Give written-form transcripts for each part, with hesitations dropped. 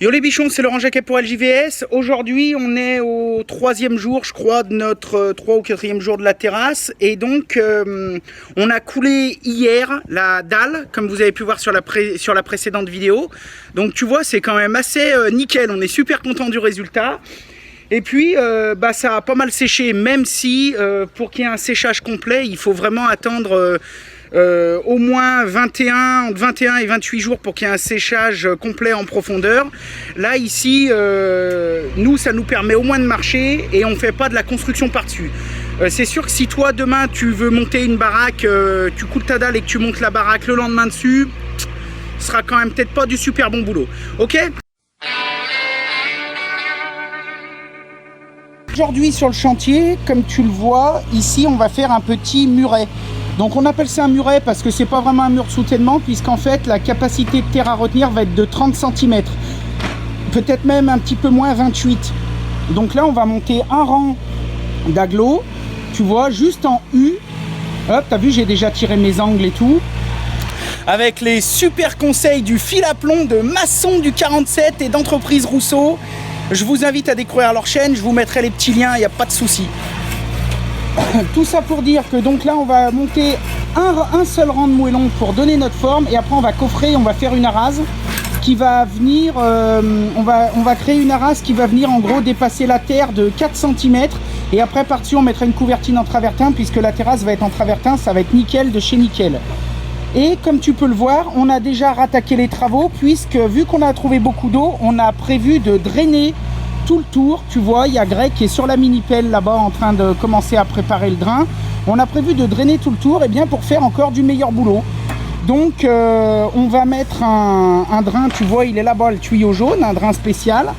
Yo les bichons, c'est Laurent Jacquet pour LJVS. Aujourd'hui, on est au 3e jour, je crois, de notre 3 ou 4e jour de la terrasse. Et donc, on a coulé hier la dalle, comme vous avez pu voir sur la précédente vidéo. Donc, tu vois, c'est quand même assez nickel. On est super content du résultat. Et puis, ça a pas mal séché, même si, pour qu'il y ait un séchage complet, il faut vraiment attendre... au moins entre 21 et 28 jours pour qu'il y ait un séchage complet en profondeur. Là ici, nous ça nous permet au moins de marcher et on ne fait pas de la construction par-dessus. C'est sûr que si toi demain tu veux monter une baraque, tu coules ta dalle et que tu montes la baraque le lendemain dessus, ce sera quand même peut-être pas du super bon boulot. Ok ? Aujourd'hui sur le chantier, comme tu le vois, ici on va faire un petit muret. Donc on appelle ça un muret parce que c'est pas vraiment un mur de soutènement, puisqu'en fait la capacité de terre à retenir va être de 30 cm, peut-être même un petit peu moins, 28. Donc là on va monter un rang d'agglos, tu vois, juste en U. Hop, t'as vu, j'ai déjà tiré mes angles et tout. Avec les super conseils du fil à plomb de Masson du 47 et d'entreprise Rousseau. Je vous invite à découvrir leur chaîne, je vous mettrai les petits liens, il n'y a pas de souci. Tout ça pour dire que donc là on va monter un seul rang de moellons pour donner notre forme, et après on va coffrer, on va faire une arase qui va venir, on va créer une arase qui va venir en gros dépasser la terre de 4 cm, et après par-dessus on mettra une couvertine en travertin, puisque la terrasse va être en travertin, ça va être nickel de chez nickel. Et comme tu peux le voir, on a déjà rattaqué les travaux, puisque vu qu'on a trouvé beaucoup d'eau, on a prévu de drainer tout le tour. Tu vois, il y a Greg qui est sur la mini-pelle là-bas en train de commencer à préparer le drain. On a prévu de drainer tout le tour, et bien pour faire encore du meilleur boulot. Donc on va mettre un drain, tu vois, il est là-bas le tuyau jaune, un drain spécial.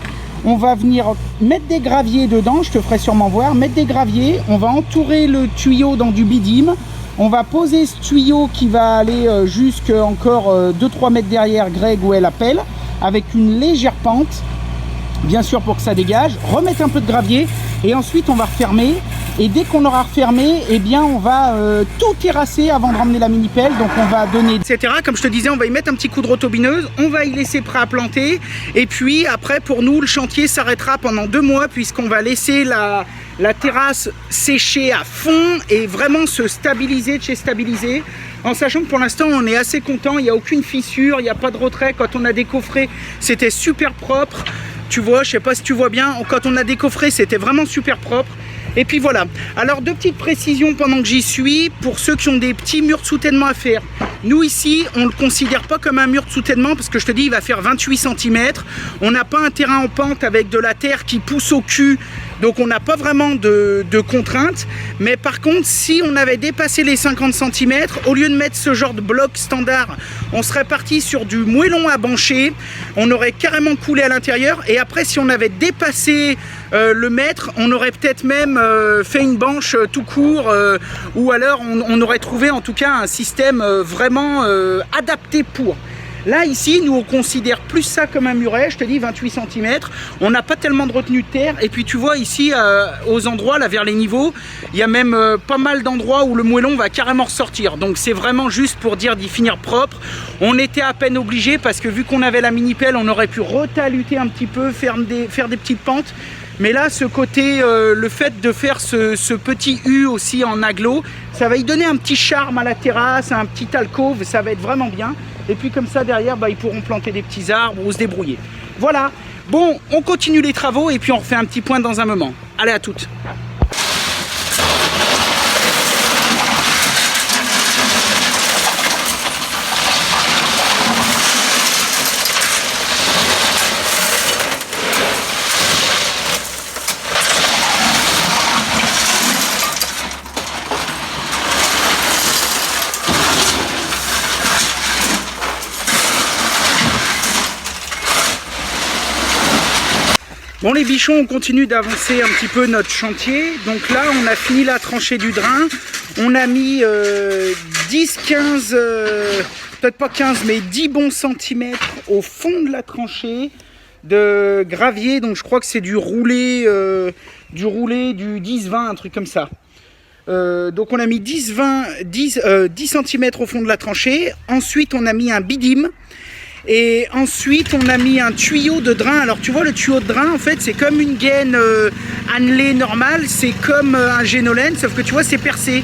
On va venir mettre des graviers dedans, je te ferai sûrement voir, mettre des graviers. On va entourer le tuyau dans du bidim. On va poser ce tuyau qui va aller jusqu'à encore 2-3 mètres derrière Greg où elle appelle, avec une légère pente. Bien sûr pour que ça dégage, remettre un peu de gravier et ensuite on va refermer, et dès qu'on aura refermé, eh bien on va tout terrasser avant de ramener la mini-pelle. Donc on va donner, etc. Comme je te disais, on va y mettre un petit coup de rotobineuse, on va y laisser prêt à planter, et puis après pour nous le chantier s'arrêtera pendant 2 mois, puisqu'on va laisser la terrasse sécher à fond et vraiment se stabiliser de chez stabiliser. En sachant que pour l'instant on est assez content, il n'y a aucune fissure, il n'y a pas de retrait. Quand on a décoffré, c'était super propre. Tu vois, je sais pas si tu vois bien, quand on a décoffré, c'était vraiment super propre. Et puis voilà. Alors 2 petites précisions pendant que j'y suis, pour ceux qui ont des petits murs de soutènement à faire. Nous ici, on ne le considère pas comme un mur de soutènement, parce que je te dis, il va faire 28 cm. On n'a pas un terrain en pente avec de la terre qui pousse au cul. Donc on n'a pas vraiment de contraintes. Mais par contre, si on avait dépassé les 50 cm, au lieu de mettre ce genre de bloc standard, on serait parti sur du moellon à bancher. On aurait carrément coulé à l'intérieur. Et après, si on avait dépassé le mètre, on aurait peut-être même fait une banche tout court. Ou alors on aurait trouvé en tout cas un système vraiment adapté pour. Là ici, nous on considère plus ça comme un muret, je te dis 28 cm, on n'a pas tellement de retenue de terre, et puis tu vois ici aux endroits là vers les niveaux, il y a même pas mal d'endroits où le moellon va carrément ressortir, donc c'est vraiment juste pour dire d'y finir propre. On était à peine obligé, parce que vu qu'on avait la mini-pelle, on aurait pu retaluter un petit peu, faire des petites pentes. Mais là, ce côté, le fait de faire ce petit U aussi en agglo, ça va y donner un petit charme à la terrasse, un petit alcôve, ça va être vraiment bien. Et puis comme ça, derrière, ils pourront planter des petits arbres ou se débrouiller. Voilà. Bon, on continue les travaux et puis on refait un petit point dans un moment. Allez, à toutes. Bon les bichons, on continue d'avancer un petit peu notre chantier. Donc là, on a fini la tranchée du drain. On a mis 10, 15, peut-être pas 15, mais 10 bons centimètres au fond de la tranchée de gravier. Donc je crois que c'est du roulé, du 10-20, un truc comme ça. Donc on a mis 10 cm au fond de la tranchée. Ensuite, on a mis un bidim. Et ensuite, on a mis un tuyau de drain. Alors, tu vois, le tuyau de drain, en fait, c'est comme une gaine annelée normale. C'est comme un génolène, sauf que tu vois, c'est percé.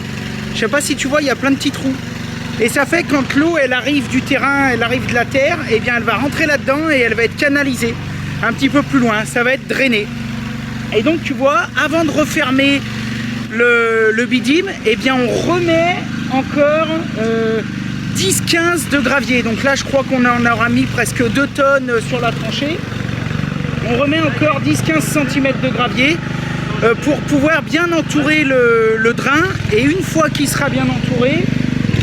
Je sais pas si tu vois, il y a plein de petits trous. Et ça fait que quand l'eau, elle arrive du terrain, elle arrive de la terre, et bien, elle va rentrer là-dedans et elle va être canalisée un petit peu plus loin. Ça va être drainé. Et donc, tu vois, avant de refermer le bidim, et bien, on remet encore 10-15 de gravier. Donc là, je crois qu'on en aura mis presque 2 tonnes sur la tranchée. On remet encore 10-15 cm de gravier pour pouvoir bien entourer le drain. Et une fois qu'il sera bien entouré,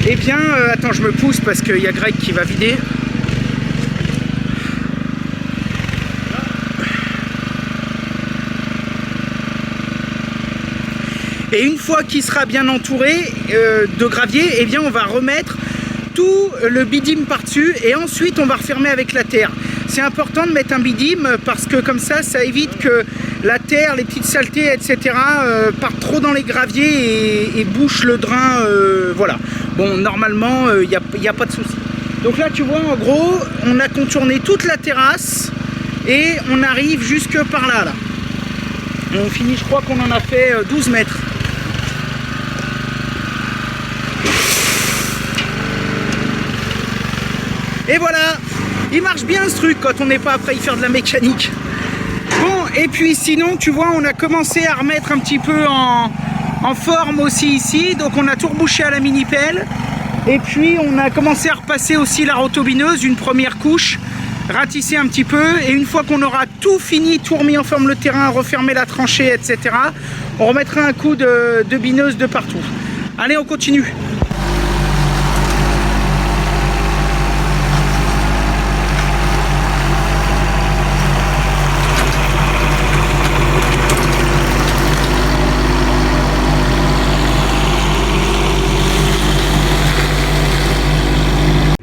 eh bien, attends, je me pousse parce qu'il y a Greg qui va vider. Et une fois qu'il sera bien entouré de gravier, eh bien, on va remettre tout le bidim par-dessus et ensuite on va refermer avec la terre. C'est important de mettre un bidim parce que comme ça évite que la terre, les petites saletés, etc. Partent trop dans les graviers et bouchent le drain. Voilà. Bon, normalement, il n'y a pas de souci. Donc là, tu vois, en gros, on a contourné toute la terrasse et on arrive jusque par là. Et on finit, je crois qu'on en a fait 12 mètres. Et voilà, il marche bien ce truc quand on n'est pas après y faire de la mécanique. Bon, et puis sinon, tu vois, on a commencé à remettre un petit peu en forme aussi ici. Donc on a tout rebouché à la mini-pelle. Et puis on a commencé à repasser aussi la rotobineuse, une première couche, ratisser un petit peu. Et une fois qu'on aura tout fini, tout remis en forme le terrain, refermé la tranchée, etc., on remettra un coup de bineuse de partout. Allez, on continue.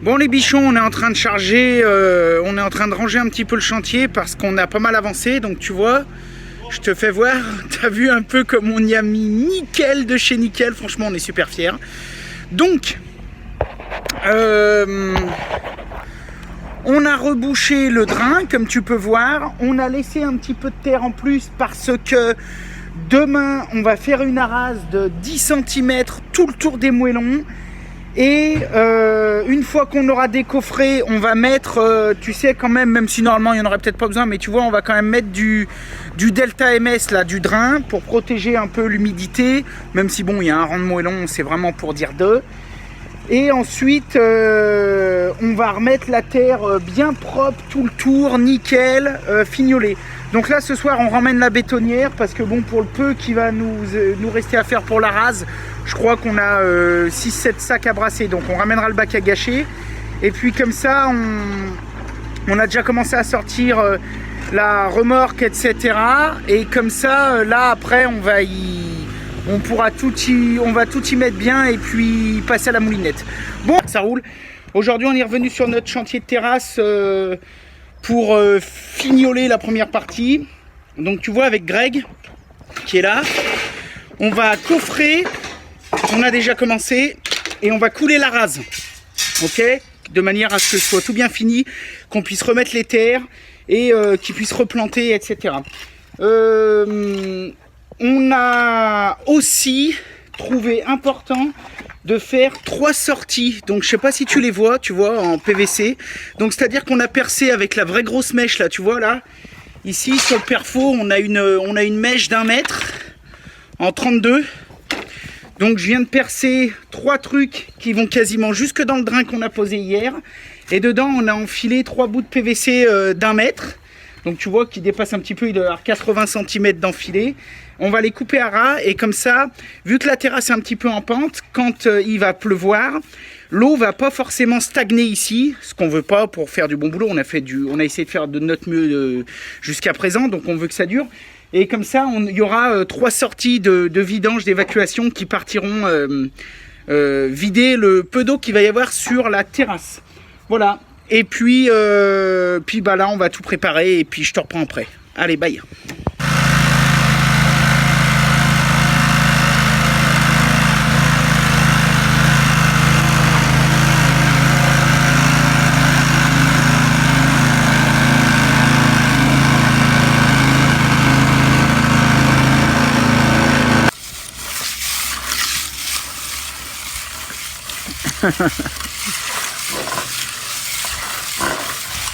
Bon les bichons, on est en train de charger, on est en train de ranger un petit peu le chantier parce qu'on a pas mal avancé. Donc tu vois, je te fais voir, t'as vu un peu comme on y a mis nickel de chez nickel. Franchement, on est super fiers. Donc, on a rebouché le drain, comme tu peux voir. On a laissé un petit peu de terre en plus parce que demain, on va faire une arase de 10 cm tout le tour des moellons. Et une fois qu'on aura décoffré, on va mettre, tu sais quand même si normalement il n'y en aurait peut-être pas besoin, mais tu vois, on va quand même mettre du Delta MS, là, du drain, pour protéger un peu l'humidité, même si bon, il y a un rang de moellon, c'est vraiment pour dire deux. Et ensuite, on va remettre la terre bien propre, tout le tour, nickel, fignolé. Donc là, ce soir, on ramène la bétonnière parce que bon, pour le peu qui va nous rester à faire pour la rase, je crois qu'on a 6-7 sacs à brasser. Donc on ramènera le bac à gâcher. Et puis comme ça, on a déjà commencé à sortir la remorque, etc. Et comme ça, là, après, on va tout y mettre bien et puis passer à la moulinette. Bon, ça roule. Aujourd'hui, on est revenu sur notre chantier de terrasse pour fignoler la première partie. Donc tu vois, avec Greg qui est là, on va coffrer, on a déjà commencé, et on va couler la rase, ok, de manière à ce que ce soit tout bien fini, qu'on puisse remettre les terres et qu'ils puissent replanter, etc. On a aussi trouvé important de faire 3 sorties. Donc je sais pas si tu les vois, tu vois, en PVC. Donc c'est-à-dire qu'on a percé avec la vraie grosse mèche là, tu vois là. Ici sur le perfo, on a une mèche d'1 mètre en 32. Donc je viens de percer 3 trucs qui vont quasiment jusque dans le drain qu'on a posé hier. Et dedans, on a enfilé 3 bouts de PVC d'1 mètre. Donc tu vois qu'il dépasse un petit peu, il doit avoir 80 cm d'enfilé. On va les couper à ras et comme ça, vu que la terrasse est un petit peu en pente, quand il va pleuvoir, l'eau va pas forcément stagner ici, ce qu'on veut pas pour faire du bon boulot. On a essayé de faire de notre mieux jusqu'à présent, donc on veut que ça dure. Et comme ça, il y aura 3 sorties de vidange, d'évacuation qui partiront vider le peu d'eau qu'il va y avoir sur la terrasse. Voilà. Et puis, bah là, on va tout préparer et puis je te reprends après. Allez, bye.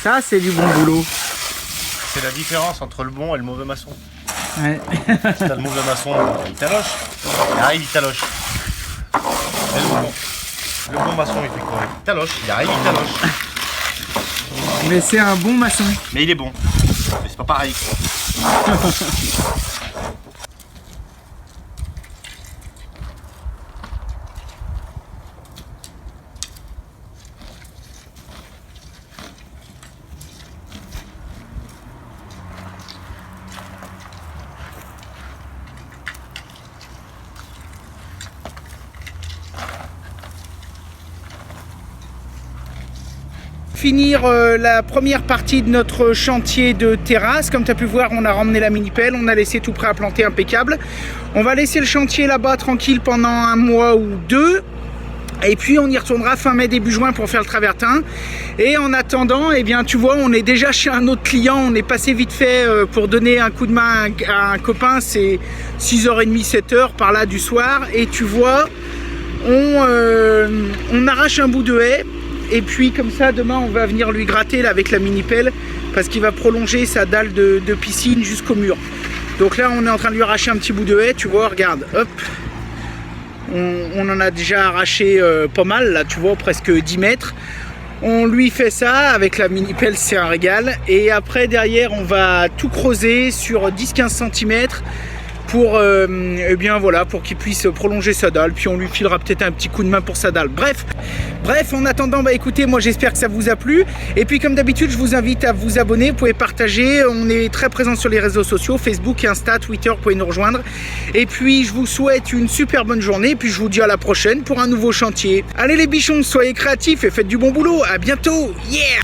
Ça, c'est du bon boulot. C'est la différence entre le bon et le mauvais maçon. Ouais. Si t'as le mauvais maçon, il taloche. Il arrive, il taloche. Mais le bon maçon, il fait quoi? Il taloche, il arrive, il taloche. Mais c'est un bon maçon. Mais il est bon. Mais c'est pas pareil. Finir la première partie de notre chantier de terrasse. Comme tu as pu voir, on a ramené la mini pelle, on a laissé tout prêt à planter, impeccable. On va laisser le chantier là-bas tranquille pendant un mois ou deux. Et puis on y retournera fin mai, début juin pour faire le travertin. Et en attendant, eh bien tu vois, on est déjà chez un autre client. On est passé vite fait pour donner un coup de main à un copain. C'est 6h30, 7h par là du soir. Et tu vois, on arrache un bout de haie. Et puis comme ça, demain, on va venir lui gratter là, avec la mini pelle. Parce qu'il va prolonger sa dalle de piscine jusqu'au mur. Donc là, on est en train de lui arracher un petit bout de haie. Tu vois, regarde, hop. On en a déjà arraché pas mal, là, tu vois, presque 10 mètres. On lui fait ça, avec la mini pelle, c'est un régal. Et après, derrière, on va tout creuser sur 10-15 cm pour, eh bien, voilà, pour qu'il puisse prolonger sa dalle. Puis on lui filera peut-être un petit coup de main pour sa dalle. Bref, en attendant, bah écoutez, moi j'espère que ça vous a plu. Et puis comme d'habitude, je vous invite à vous abonner. Vous pouvez partager. On est très présent sur les réseaux sociaux, Facebook, Insta, Twitter, vous pouvez nous rejoindre. Et puis je vous souhaite une super bonne journée. Et puis je vous dis à la prochaine pour un nouveau chantier. Allez les bichons, soyez créatifs et faites du bon boulot. À bientôt. Yeah!